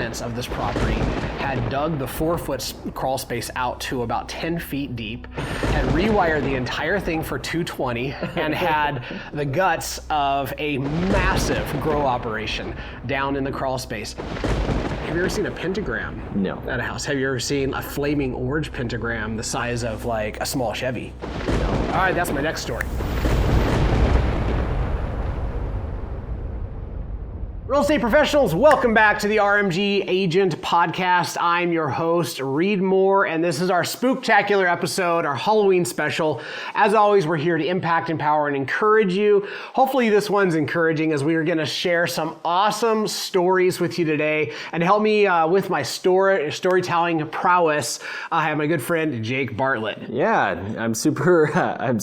tenants of this property had dug the 4-foot crawl space out to about 10 feet deep, had rewired the entire thing for 220, and had the guts of a massive grow operation down in the crawl space. Have you ever seen a pentagram? No. At a house? Have you ever seen a flaming orange pentagram the size of like a small Chevy? No. All right, that's my next story. Real estate professionals, welcome back to the RMG Agent Podcast. I'm your host, Reed Moore, and this is our spooktacular episode, our Halloween special. As always, we're here to impact, empower, and encourage you. Hopefully this one's encouraging, as we are going to share some awesome stories with you today. And to help me with my storytelling prowess, I have my good friend, Jake Bartlett. Yeah, I'm super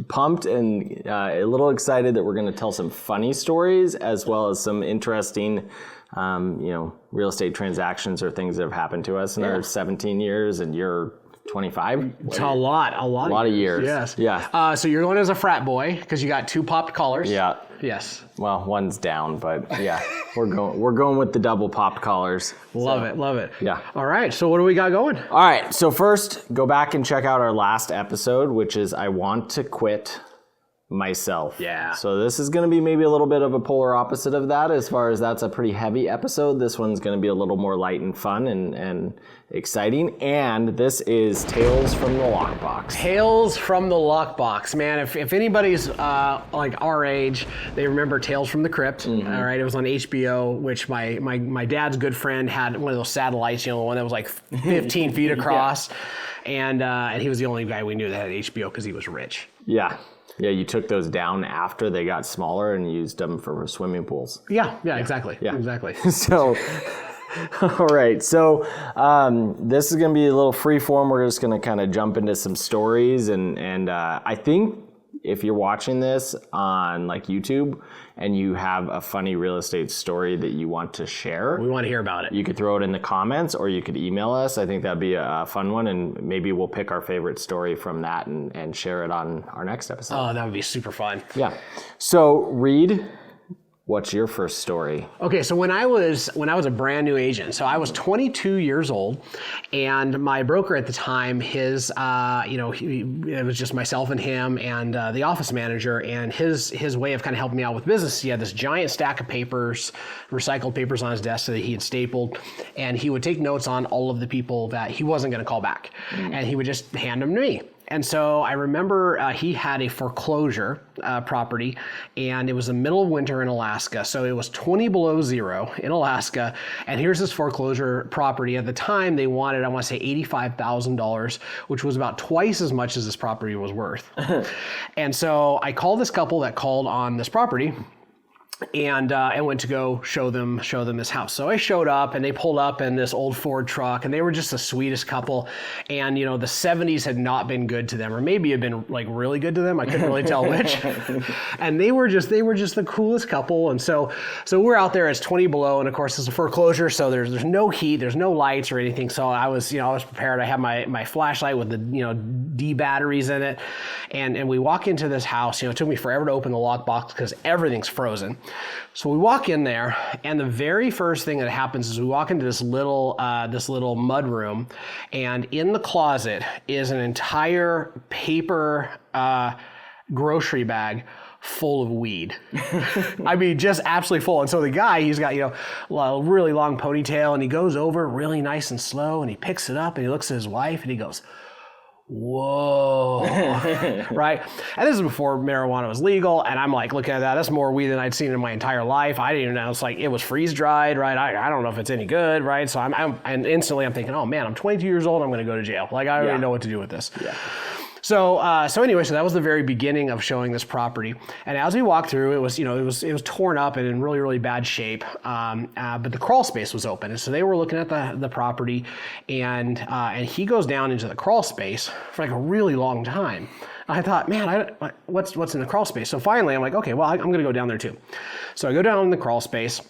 pumped and a little excited that we're going to tell some funny stories as well as some interesting, real estate transactions or things that have happened to us in our 17 years, and you're 25. It's a lot of years. Yes. Yeah. So you're going as a frat boy because you got 2 popped collars. Yeah. Yes. Well, one's down, but yeah, we're going with the double popped collars. Love it. Yeah. All right. So what do we got going? All right. So first, go back and check out our last episode, which is I want to quit myself. Yeah. So this is going to be maybe a little bit of a polar opposite of that, as far as that's a pretty heavy episode. This one's going to be a little more light and fun and exciting. And this is Tales from the Lockbox. Tales from the Lockbox. Man, if anybody's like our age, they remember Tales from the Crypt. Mm-hmm. All right. It was on HBO, which my dad's good friend had one of those satellites, the one that was like 15 feet across. Yeah. And he was the only guy we knew that had HBO because he was rich. Yeah. Yeah, you took those down after they got smaller and used them for swimming pools. Yeah, exactly. Yeah. Exactly. So, all right. So this is going to be a little free form. We're just going to kind of jump into some stories. And I think if you're watching this on like YouTube and you have a funny real estate story that you want to share, we want to hear about it. You could throw it in the comments or you could email us. I think that'd be a fun one, and maybe we'll pick our favorite story from that and share it on our next episode. Oh, that would be super fun. Yeah. So Reed, what's your first story? Okay, so when I was a brand new agent, so I was 22 years old, and my broker at the time, it was just myself and him and the office manager, and his way of kind of helping me out with business, he had this giant stack of papers, recycled papers on his desk that he had stapled, and he would take notes on all of the people that he wasn't going to call back, and he would just hand them to me. And so I remember he had a foreclosure property, and it was the middle of winter in Alaska. So it was 20 below zero in Alaska. And here's this foreclosure property. At the time, they wanted, I want to say $85,000, which was about twice as much as this property was worth. And so I called this couple that called on this property. And I went to go show them this house. So I showed up, and they pulled up in this old Ford truck, and they were just the sweetest couple. And the 70s had not been good to them, or maybe had been like really good to them. I couldn't really tell which. And they were just the coolest couple. And so we're out there. It's 20 below, and of course it's a foreclosure, so there's no heat, there's no lights or anything. So I was prepared. I had my flashlight with the D batteries in it, and we walk into this house. It took me forever to open the lockbox because everything's frozen. So we walk in there, and the very first thing that happens is we walk into this little mud room, and in the closet is an entire paper grocery bag full of weed. I mean, just absolutely full. And so the guy, he's got, a really long ponytail, and he goes over really nice and slow, and he picks it up, and he looks at his wife, and he goes, whoa, right? And this is before marijuana was legal, and I'm like, looking at that, that's more weed than I'd seen in my entire life. I didn't even know, it's like, it was freeze-dried, right? I don't know if it's any good, right? So and instantly I'm thinking, oh man, I'm 22 years old, I'm gonna go to jail. Like, I already know what to do with this. Yeah. So anyway, that was the very beginning of showing this property. And as we walked through, it was torn up and in really, really bad shape. But the crawl space was open. And so they were looking at the property, and he goes down into the crawl space for like a really long time. I thought, man, what's in the crawl space? So finally I'm like, okay, well, I'm going to go down there too. So I go down in the crawl space,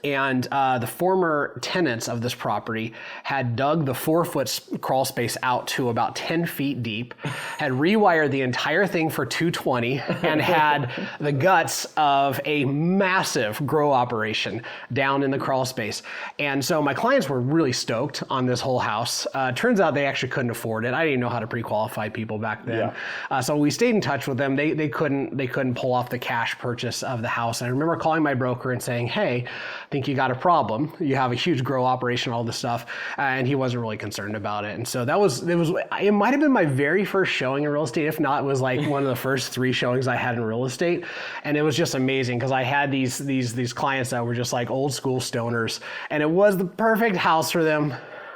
And the former tenants of this property had dug the 4-foot crawl space out to about 10 feet deep, had rewired the entire thing for 220, and had the guts of a massive grow operation down in the crawl space. And so my clients were really stoked on this whole house. Turns out they actually couldn't afford it. I didn't know how to pre-qualify people back then. So we stayed in touch with them. They couldn't pull off the cash purchase of the house. And I remember calling my broker and saying, hey, I think you got a problem. You have a huge grow operation, all this stuff. And he wasn't really concerned about it. And so it might have been my very first showing in real estate. If not, it was like one of the first 3 showings I had in real estate. And it was just amazing because I had these clients that were just like old school stoners, and it was the perfect house for them.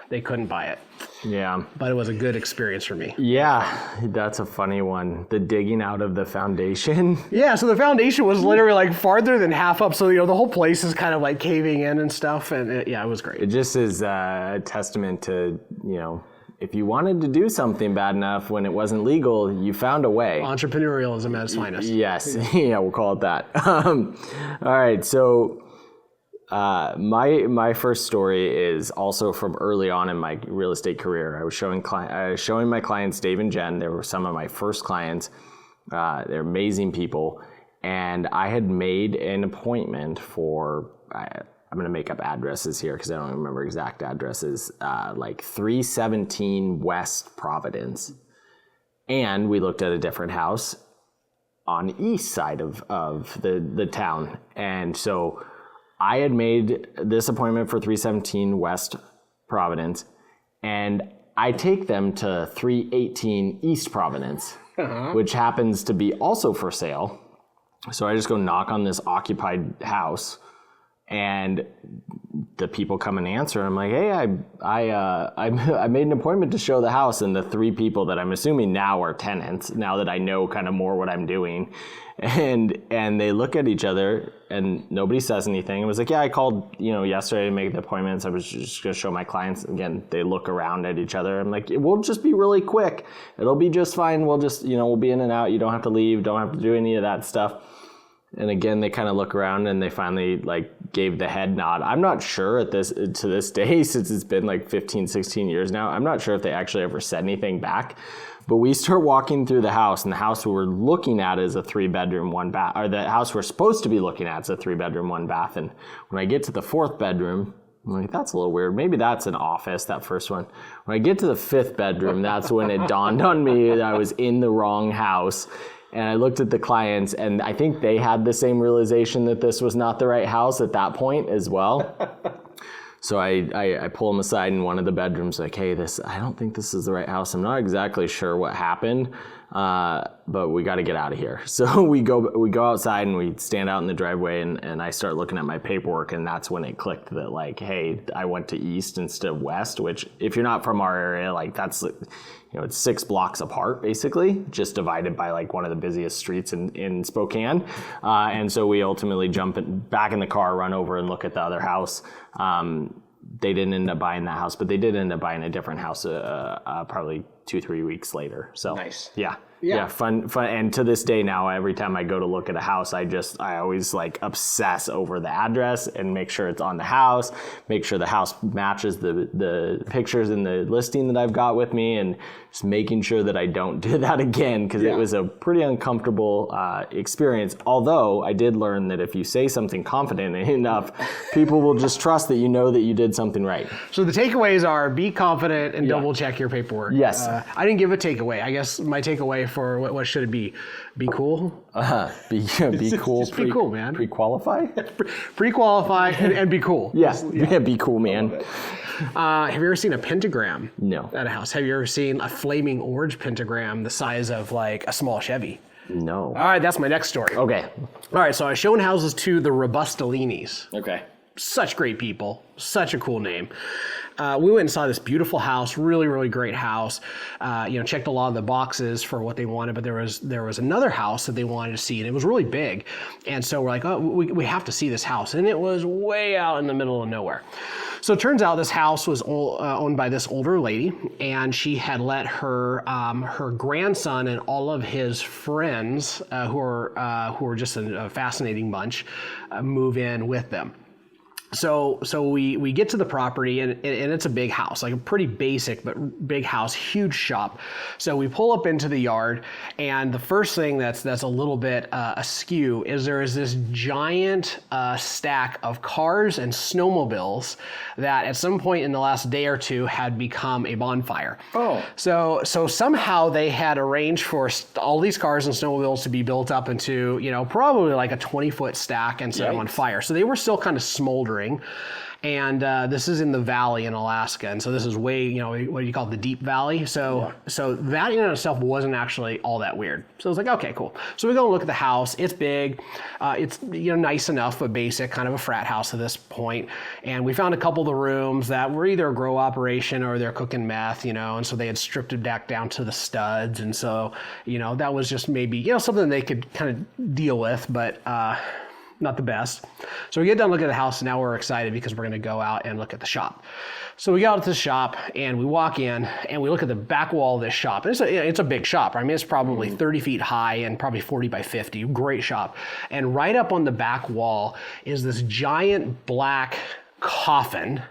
They couldn't buy it. Yeah. But it was a good experience for me. Yeah, that's a funny one. The digging out of the foundation. Yeah, so the foundation was literally like farther than half up. So, the whole place is kind of like caving in and stuff. And it was great. It just is a testament to, if you wanted to do something bad enough when it wasn't legal, you found a way. Entrepreneurialism at its finest. Yes. Yeah, we'll call it that. All right. So my first story is also from early on in my real estate career. I was showing my clients, Dave and Jen. They were some of my first clients. They're amazing people. And I had made an appointment for, I'm going to make up addresses here because I don't remember exact addresses, like 317 West Providence. And we looked at a different house on the east side of the town. And so I had made this appointment for 317 West Providence, and I take them to 318 East Providence, which happens to be also for sale. So I just go knock on this occupied house, and the people come and answer. And I'm like, hey, I made an appointment to show the house, and the 3 people that I'm assuming now are tenants, now that I know kind of more what I'm doing. And they look at each other, and nobody says anything. It was like, yeah, I called, yesterday to make the appointments. I was just going to show my clients. Again, they look around at each other. I'm like, we'll just be really quick. It'll be just fine. We'll just, we'll be in and out. You don't have to leave. Don't have to do any of that stuff. And again, they kind of look around, and they finally gave the head nod. I'm not sure to this day, since it's been like 15, 16 years now, I'm not sure if they actually ever said anything back. But we start walking through the house, and the house we were looking at is a 3-bedroom, 1-bath, or the house we're supposed to be looking at is a 3-bedroom, 1-bath. And when I get to the 4th bedroom, I'm like, that's a little weird. Maybe that's an office, that first one. When I get to the 5th bedroom, that's when it dawned on me that I was in the wrong house. And I looked at the clients, and I think they had the same realization that this was not the right house at that point as well. So I pull them aside in one of the bedrooms, like, hey, I don't think this is the right house. I'm not exactly sure what happened, but we got to get out of here. So we go outside, and we stand out in the driveway, and I start looking at my paperwork, and that's when it clicked that, like, hey, I went to east instead of west, which if you're not from our area, like, that's, it's 6 blocks apart, basically, just divided by like one of the busiest streets in Spokane. And so we ultimately jump back in the car, run over and look at the other house. They didn't end up buying that house, but they did end up buying a different house probably 2-3 weeks later. So nice. Yeah, fun. And to this day now, every time I go to look at a house, I always obsess over the address and make sure it's on the house, make sure the house matches the pictures in the listing that I've got with me, and just making sure that I don't do that again, because it was a pretty uncomfortable experience. Although I did learn that if you say something confident enough, people will just trust that you know that you did something right. So the takeaways are: be confident and double check your paperwork. Yes. I didn't give a takeaway. I guess my takeaway for what should it be? Be cool. Be cool. Just be cool, man. Pre-qualify. Pre-qualify and be cool. Yes. Yeah. Be cool, man. Have you ever seen a pentagram? No. At a house? Have you ever seen a flaming orange pentagram the size of like a small Chevy? No. All right, that's my next story. Okay. All right, so I was showing houses to the Robustolinis. Okay. Such great people. Such a cool name. We went and saw this beautiful house, really, really great house. Checked a lot of the boxes for what they wanted, but there was another house that they wanted to see, and it was really big. And so we're like, oh, we have to see this house. And it was way out in the middle of nowhere. So it turns out this house was owned by this older lady, and she had let her grandson and all of his friends, who were just a fascinating bunch, move in with them. So we get to the property and it's a big house, like a pretty basic but big house, huge shop. So we pull up into the yard, and the first thing that's a little bit askew is there is this giant stack of cars and snowmobiles that at some point in the last day or two had become a bonfire. Oh. So somehow they had arranged for all these cars and snowmobiles to be built up into, probably like a 20-foot stack and set them on fire. So they were still kind of smoldering. And this is in the valley in Alaska, and so this is way, what do you call it, the deep valley. So that in and of itself wasn't actually all that weird. So I was like, okay, cool. So we go and look at the house. It's big. It's nice enough, but basic, kind of a frat house at this point. And we found a couple of the rooms that were either a grow operation or they're cooking meth, and so they had stripped it back down to the studs, and so that was just maybe something they could kind of deal with, but not the best. So we get done looking at the house, and now we're excited because we're going to go out and look at the shop. So we go out to the shop, and we walk in, and we look at the back wall of this shop. And it's a big shop. I mean, it's probably 30 feet high and probably 40 by 50. Great shop. And right up on the back wall is this giant black coffin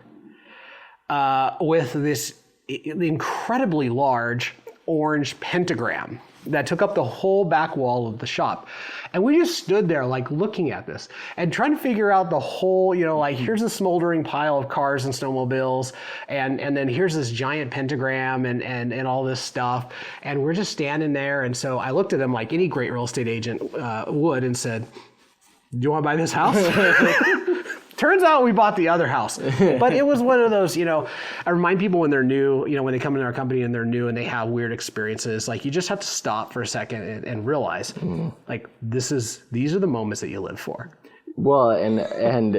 with this incredibly large orange pentagram that took up the whole back wall of the shop. And we just stood there like looking at this and trying to figure out the whole, here's a smoldering pile of cars and snowmobiles, and then here's this giant pentagram and all this stuff. And we're just standing there. And so I looked at him like any great real estate agent would and said, do you want to buy this house? Turns out we bought the other house, but it was one of those, I remind people when they're new, when they come into our company and they're new and they have weird experiences, like you just have to stop for a second and realize like these are the moments that you live for. Well, and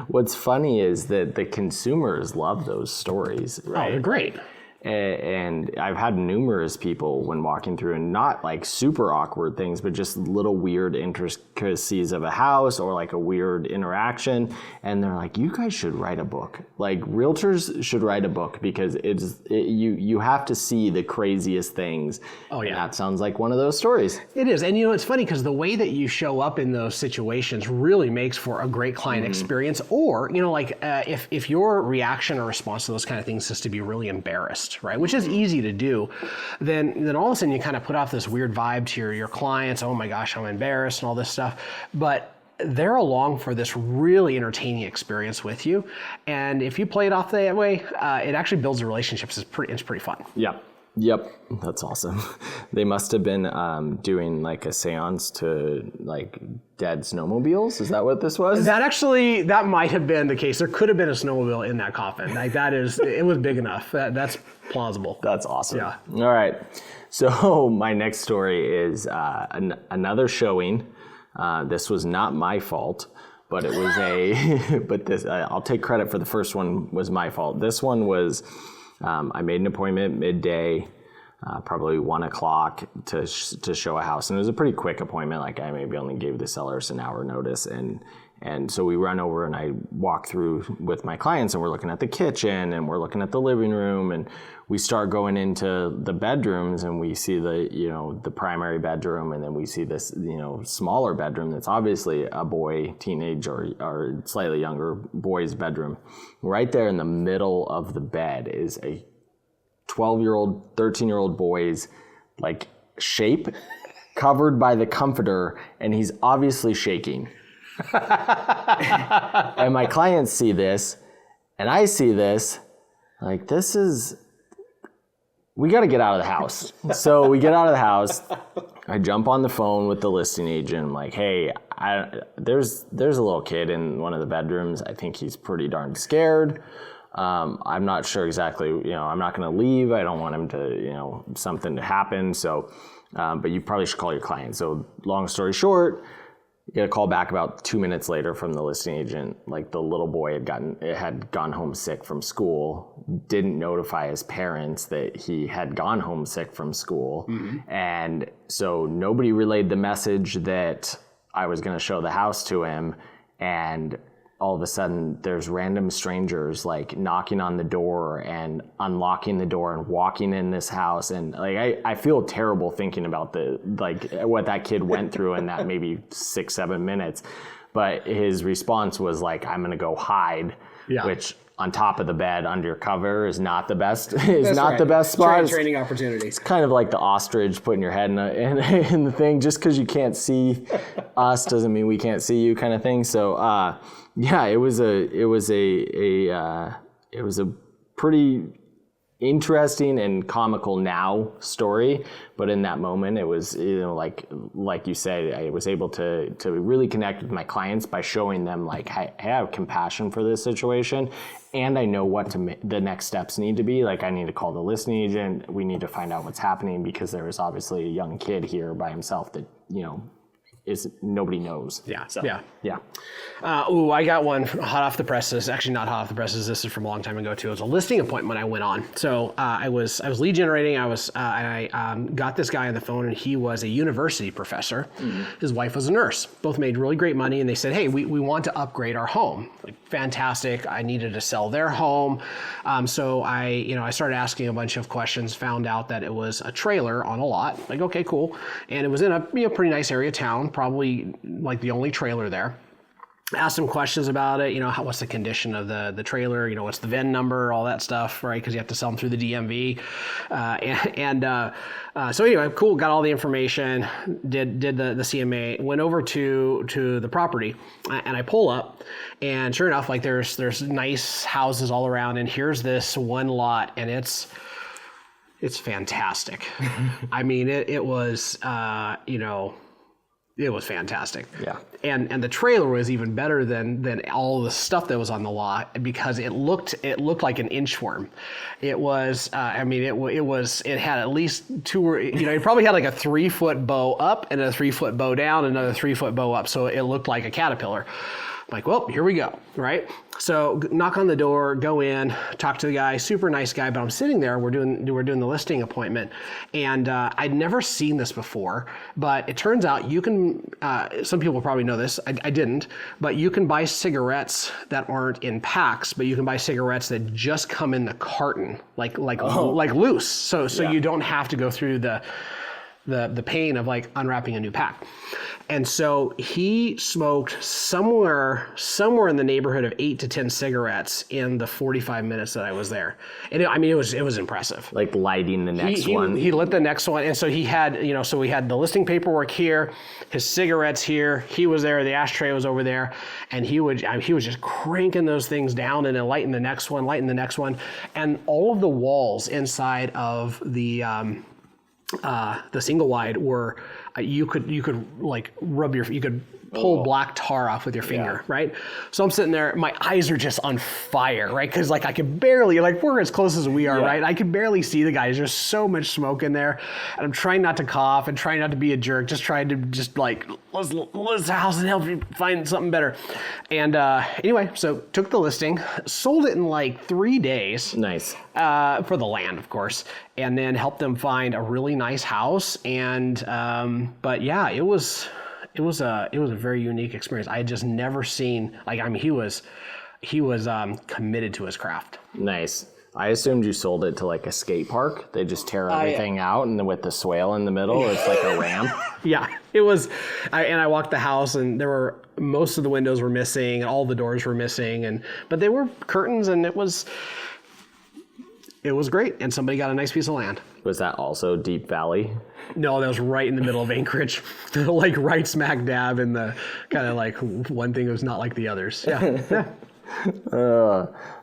what's funny is that the consumers love those stories, right? Oh, they're great. And I've had numerous people when walking through, and not like super awkward things, but just little weird intricacies of a house or like a weird interaction. And they're like, you guys should write a book. Like realtors should write a book because you have to see the craziest things. Oh yeah. And that sounds like one of those stories. It is. And it's funny because the way that you show up in those situations really makes for a great client experience. Or, if your reaction or response to those kind of things is to be really embarrassed, right, which is easy to do, then all of a sudden you kind of put off this weird vibe to your clients. Oh my gosh, I'm embarrassed and all this stuff. But they're along for this really entertaining experience with you. And if you play it off that way, it actually builds the relationships. It's pretty fun. Yep. That's awesome. They must have been doing like a seance to like dead snowmobiles. Is that what this was? That might have been the case. There could have been a snowmobile in that coffin. Like it was big enough. That's plausible. That's awesome. Yeah. All right. So my next story is another showing. This was not my fault, but it was but this, I'll take credit for the first one was my fault. This one was, I made an appointment midday, probably 1 o'clock to show a house. And it was a pretty quick appointment. Like I maybe only gave the sellers an hour notice. And so we run over and I walk through with my clients and we're looking at the kitchen and we're looking at the living room and we start going into the bedrooms and we see the primary bedroom and then we see this, smaller bedroom that's obviously a boy, teenage or slightly younger boy's bedroom. Right there in the middle of the bed is a 12-year-old, 13-year-old boy's like shape covered by the comforter and he's obviously shaking. And my clients see this and I see this, like we got to get out of the house. So we get out of the house. I jump on the phone with the listing agent. I'm like, hey, there's a little kid in one of the bedrooms. I think he's pretty darn scared. I'm not sure exactly, I'm not going to leave. I don't want him to, something to happen. So, but you probably should call your client. So long story short, you get a call back about 2 minutes later from the listing agent. Like the little boy had gone home sick from school, didn't notify his parents that he had gone home sick from school. Mm-hmm. And so nobody relayed the message that I was going to show the house to him. And all of a sudden there's random strangers like knocking on the door and unlocking the door and walking in this house. And like, I feel terrible thinking about what that kid went through in that maybe 6-7 minutes. But his response was like, I'm going to go hide, which on top of the bed under cover is not the best. The best spot. Training opportunity. It's kind of like the ostrich putting your head in the thing. Just because you can't see us doesn't mean we can't see you, kind of thing. So it was a pretty interesting and comical now story, but in that moment it was, like you said, I was able to really connect with my clients by showing them like, I have compassion for this situation, and I know what the next steps need to be. Like, I need to call the listing agent. We need to find out what's happening, because there is obviously a young kid here by himself that nobody knows. Yeah. So, yeah. I got one hot off the presses. Actually, not hot off the presses. This is from a long time ago too. It was a listing appointment I went on. So I was lead generating. I got this guy on the phone, and he was a university professor. Mm-hmm. His wife was a nurse. Both made really great money, and they said, "Hey, we want to upgrade our home." Like, fantastic. I needed to sell their home, so I started asking a bunch of questions. Found out that it was a trailer on a lot. Like, okay, cool, and it was in a pretty nice area of town. Probably like the only trailer there. Asked him questions about it, what's the condition of the trailer, what's the VIN number, all that stuff, right? Because you have to sell them through the DMV. So anyway, cool, got all the information, did the CMA, went over to the property, and I pull up, and sure enough, like there's nice houses all around, and here's this one lot, and it's fantastic. I mean, it was, it was fantastic. Yeah. And the trailer was even better than all the stuff that was on the lot, because it looked like an inchworm. It was, it had at least two, it probably had like a 3-foot bow up and a 3-foot bow down, another 3-foot bow up. So it looked like a caterpillar. I'm like, well, here we go, right? So knock on the door, go in, talk to the guy, super nice guy, but I'm sitting there, we're doing the listing appointment, and I'd never seen this before, but it turns out you can, some people probably know this, I didn't, but you can buy cigarettes that aren't in packs, but you can buy cigarettes that just come in the carton, like loose, so you don't have to go through the pain of like unwrapping a new pack. And so he smoked somewhere in the neighborhood of 8 to 10 cigarettes in the 45 minutes that I was there. And it was impressive. Like lighting the next one. He lit the next one. And so he had, so we had the listing paperwork here, his cigarettes here, he was there, the ashtray was over there, and he was just cranking those things down and then lighting the next one. And all of the walls inside of the single wide were, you could like you could pull black tar off with your finger, right? So I'm sitting there, my eyes are just on fire, right? Because like I could barely, like we're as close as we are, right? I could barely see the guys. There's so much smoke in there, and I'm trying not to cough and trying not to be a jerk, just trying to let's the house and help you find something better. And anyway, so took the listing, sold it in like 3 days. Nice. For the land, of course, and then helped them find a really nice house. And but yeah, it was a very unique experience. I had just never seen, he was committed to his craft. Nice. I assumed you sold it to like a skate park. They just tear everything out, and then with the swale in the middle, it's like a ramp. Yeah, it was. I walked the house, and most of the windows were missing, and all the doors were missing, but they were curtains, and it was great. And somebody got a nice piece of land. Was that also Deep Valley? No, that was right in the middle of Anchorage, like right smack dab in the kind of like one thing that was not like the others. Yeah.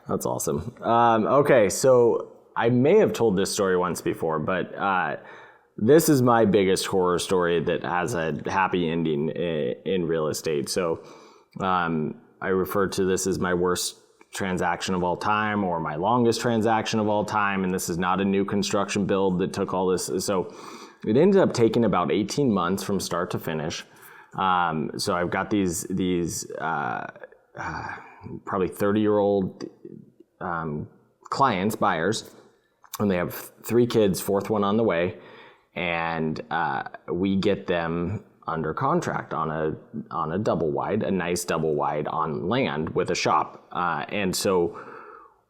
That's awesome. Okay, so I may have told this story once before, but this is my biggest horror story that has a happy ending in real estate. So I refer to this as my worst transaction of all time, or my longest transaction of all time, and this is not a new construction build that took all this. So it ended up taking about 18 months from start to finish. So I've got these probably 30-year-old clients, buyers, and they have 3 kids, 4th one on the way, and we get them under contract on a double wide, a nice double wide on land with a shop. And so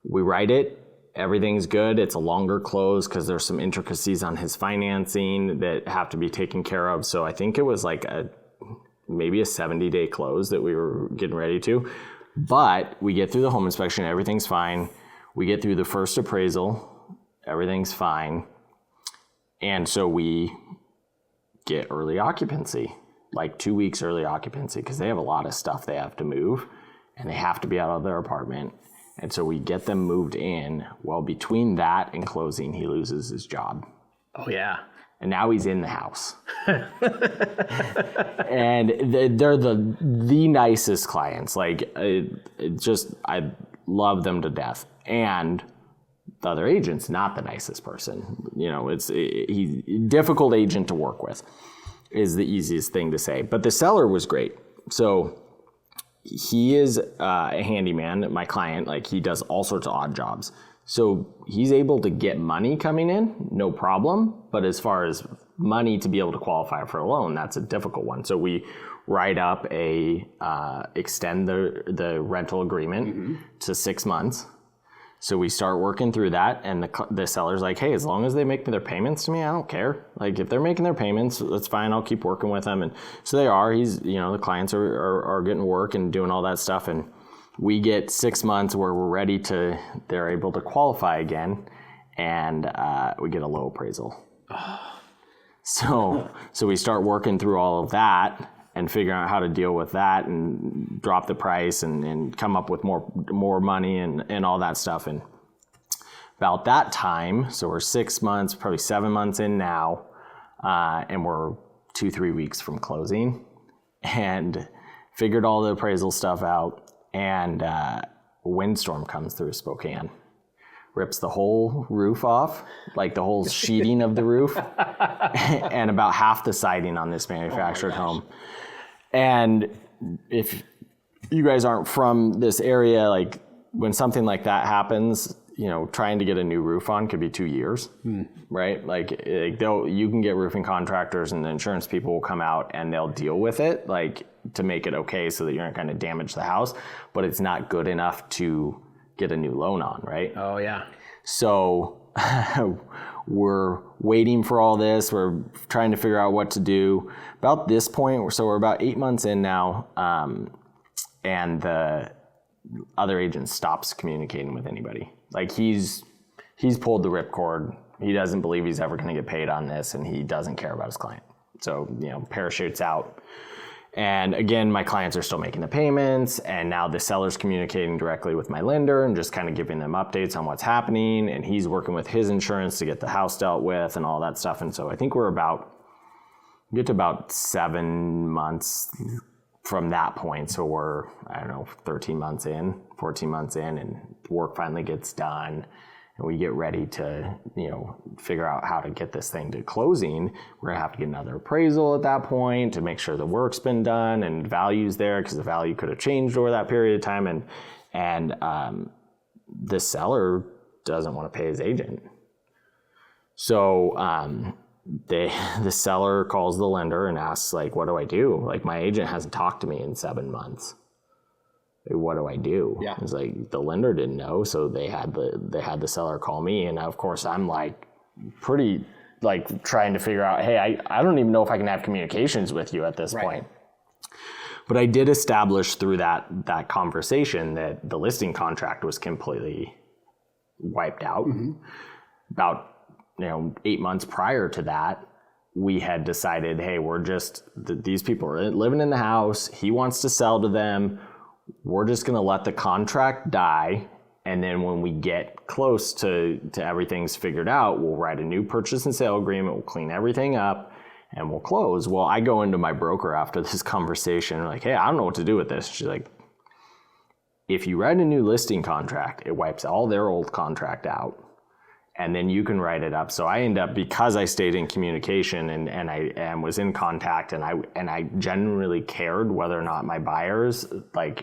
we write it, everything's good. It's a longer close because there's some intricacies on his financing that have to be taken care of. So I think it was like maybe a 70-day close that we were getting ready to. But we get through the home inspection, everything's fine. We get through the first appraisal, everything's fine. And so we get early occupancy, like 2 weeks early occupancy, because they have a lot of stuff they have to move and they have to be out of their apartment. And so we get them moved in. Well, between that and closing, he loses his job. Oh, yeah. And now he's in the house. And they're the nicest clients. Like, I love them to death. And the other agent's not the nicest person. You know, he's a difficult agent to work with is the easiest thing to say. But the seller was great. So he is a handyman, my client. Like, he does all sorts of odd jobs. So he's able to get money coming in, no problem. But as far as money to be able to qualify for a loan, that's a difficult one. So we write up extend the rental agreement to 6 months. So we start working through that, and the seller's like, hey, as long as they make their payments to me, I don't care. Like, if they're making their payments, that's fine. I'll keep working with them. And so they are. The clients are getting work and doing all that stuff. And we get 6 months where they're able to qualify again, and we get a low appraisal. So we start working through all of that and figuring out how to deal with that and drop the price and come up with more money and all that stuff. And about that time, so we're 6 months, probably 7 months in now, and we're 2-3 weeks from closing, and figured all the appraisal stuff out. And a windstorm comes through Spokane, rips the whole roof off, like the whole sheeting of the roof, and about half the siding on this manufactured home. And if you guys aren't from this area, like when something like that happens, trying to get a new roof on could be 2 years, right? Like you can get roofing contractors and the insurance people will come out and they'll deal with it, like to make it okay so that you're not going to damage the house, but it's not good enough to get a new loan on, right? Oh, yeah. So we're waiting for all this. We're trying to figure out what to do. About this point, so we're about 8 months in now, and the other agent stops communicating with anybody. Like he's pulled the ripcord. He doesn't believe he's ever going to get paid on this, and he doesn't care about his client. So, parachutes out. And again, my clients are still making the payments, and now the seller's communicating directly with my lender and just kind of giving them updates on what's happening, and he's working with his insurance to get the house dealt with and all that stuff. And so I think we get to about 7 months from that point. So we're, 13 months in, 14 months in, and work finally gets done. And we get ready to, figure out how to get this thing to closing. We're gonna have to get another appraisal at that point to make sure the work's been done and value's there, because the value could have changed over that period of time. And the seller doesn't want to pay his agent. So the seller calls the lender and asks, like, what do I do? Like, my agent hasn't talked to me in 7 months. What do I do? Yeah. It's like the lender didn't know, so they had the seller call me, and of course I'm like pretty like trying to figure out, hey, I don't even know if I can have communications with you at this point. But I did establish through that conversation that the listing contract was completely wiped out. Mm-hmm. About 8 months prior to that, we had decided, hey, these people are living in the house. He wants to sell to them. We're just going to let the contract die, and then when we get close to everything's figured out, we'll write a new purchase and sale agreement, we'll clean everything up, and we'll close. Well, I go into my broker after this conversation, like, hey, I don't know what to do with this. She's like, if you write a new listing contract, it wipes all their old contract out, and then you can write it up. So I end up, because I stayed in communication and I was in contact, and I genuinely cared whether or not my buyers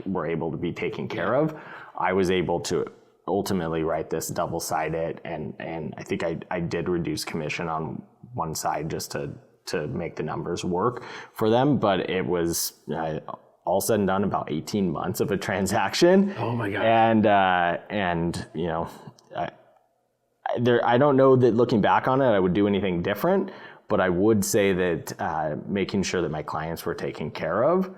were able to be taken care of, I was able to ultimately write this double-sided, and I think I did reduce commission on one side just to make the numbers work for them. But it was all said and done about 18 months of a transaction. Oh my God. And you know, I don't know that looking back on it, I would do anything different, but I would say that making sure that my clients were taken care of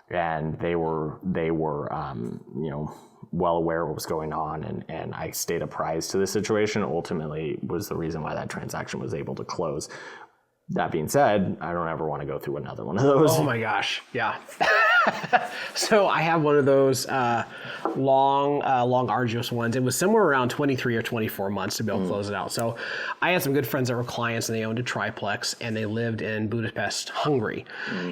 and they were you know, well aware of what was going on, and I stayed apprised to the situation, ultimately was the reason why that transaction was able to close. That being said, I don't ever want to go through another one of those. Oh my gosh, yeah. So I have one of those long, arduous ones. It was somewhere around 23 or 24 months to be able to close it out. So I had some good friends that were clients, and they owned a triplex, and they lived in Budapest, Hungary.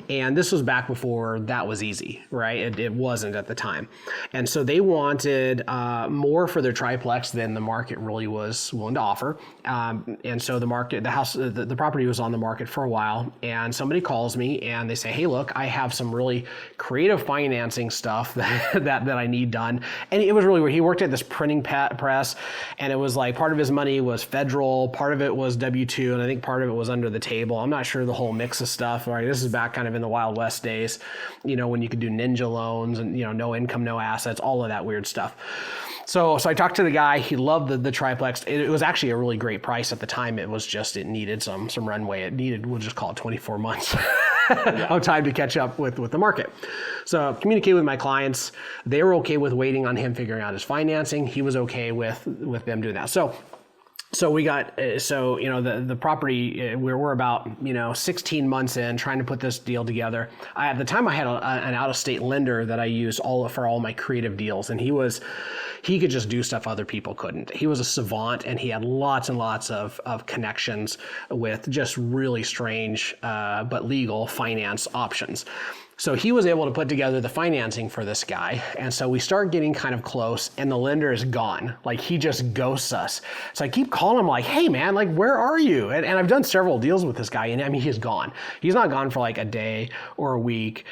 And this was back before that was easy, right? It wasn't at the time. And so they wanted more for their triplex than the market really was willing to offer. And so the property was on the market for a while, and somebody calls me and they say, hey, look, I have some really creative financing stuff that I need done. And it was really weird. He worked at this printing press, and it was like part of his money was federal, part of it was W-2, and I think part of it was under the table. I'm not sure the whole mix of stuff. Right? This is back kind of in the Wild West days, you know, when you could do ninja loans and, you know, no income, no assets, all of that weird stuff. So I talked to the guy. He loved the triplex. It was actually a really great price at the time. It was just, it needed some runway. It needed, we'll just call it 24 months of time to catch up with the market. So communicate with my clients. They were okay with waiting on him figuring out his financing. He was okay with them doing that. So we got, you know, the property, we're about, you know, 16 months in trying to put this deal together. At the time I had an out-of-state lender that I used for all my creative deals. And he could just do stuff other people couldn't. He was a savant, and he had lots and lots of connections with just really strange, but legal finance options. So he was able to put together the financing for this guy. And so we start getting kind of close, and the lender is gone. Like, he just ghosts us. So I keep calling him like, hey man, like, where are you? And I've done several deals with this guy, and I mean, he's gone. He's not gone for like a day or a week.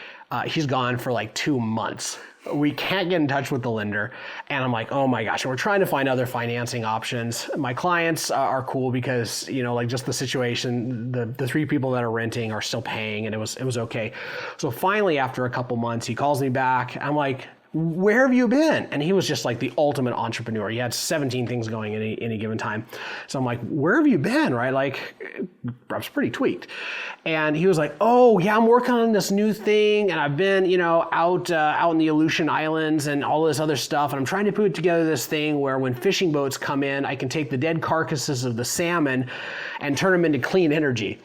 He's gone for like 2 months. We can't get in touch with the lender. And I'm like, oh my gosh. And we're trying to find other financing options. My clients are cool because, you know, like just the situation, the 3 people that are renting are still paying, and it was okay. So finally, after a couple months, he calls me back. I'm like, where have you been? And he was just like the ultimate entrepreneur. He had 17 things going at any given time. So I'm like, where have you been? Right? Like, I was pretty tweaked. And he was like, oh yeah, I'm working on this new thing. And I've been, you know, out in the Aleutian Islands and all this other stuff. And I'm trying to put together this thing where when fishing boats come in, I can take the dead carcasses of the salmon and turn them into clean energy.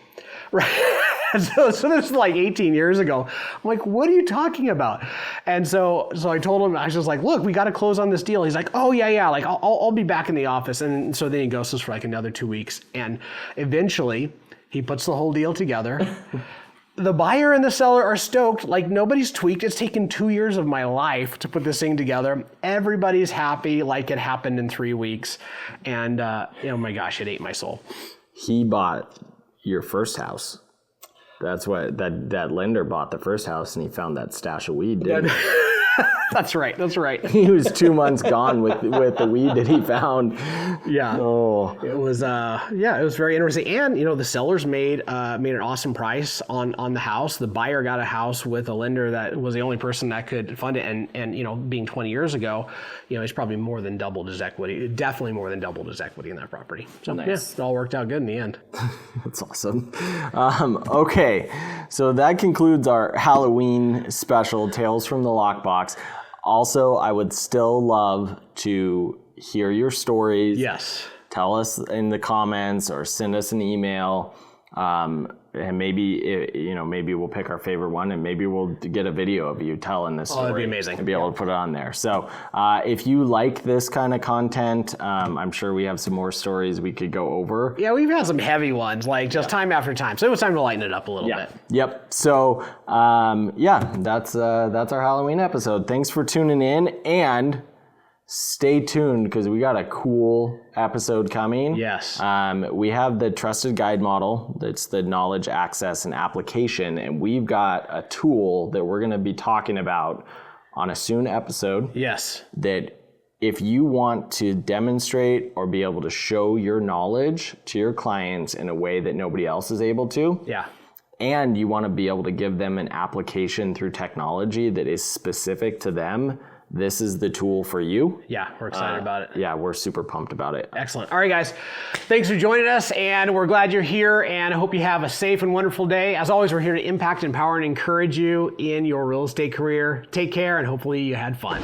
Right? So this was like 18 years ago. I'm like, what are you talking about? And so I told him, I was just like, look, we got to close on this deal. He's like, oh yeah, like I'll be back in the office. And so then he ghosts us for like another 2 weeks. And eventually he puts the whole deal together. The buyer and the seller are stoked. Like, nobody's tweaked. It's taken 2 years of my life to put this thing together. Everybody's happy, like it happened in 3 weeks. And oh my gosh, it ate my soul. He bought your first house. That's what that lender bought the first house, and he found that stash of weed, didn't he? That's right. He was 2 months gone with the weed that he found. Yeah. Oh. It was it was very interesting. And, you know, the sellers made an awesome price on the house. The buyer got a house with a lender that was the only person that could fund it. And you know, being 20 years ago, you know, he's probably more than doubled his equity. Definitely more than doubled his equity in that property. So nice. Yeah, it all worked out good in the end. That's awesome. Okay, so that concludes our Halloween special, Tales from the Lockbox. Also, I would still love to hear your stories. Yes. Tell us in the comments or send us an email. And maybe we'll pick our favorite one, and maybe we'll get a video of you telling this story. Oh, that'd be amazing. And be able to put it on there. So if you like this kind of content, I'm sure we have some more stories we could go over. Yeah, we've had some heavy ones, like just time after time. So it was time to lighten it up a little bit. Yep. So that's our Halloween episode. Thanks for tuning in, and stay tuned because we got a cool episode coming. Yes. We have the trusted guide model. That's the knowledge, access, and application. And we've got a tool that we're going to be talking about on a soon episode. Yes. That if you want to demonstrate or be able to show your knowledge to your clients in a way that nobody else is able to. Yeah. and you want to be able to give them an application through technology that is specific to them, this is the tool for you. Yeah, we're excited about it. Yeah, we're super pumped about it. Excellent. All right, guys. Thanks for joining us, and we're glad you're here, and I hope you have a safe and wonderful day. As always, we're here to impact, empower, and encourage you in your real estate career. Take care, and hopefully you had fun.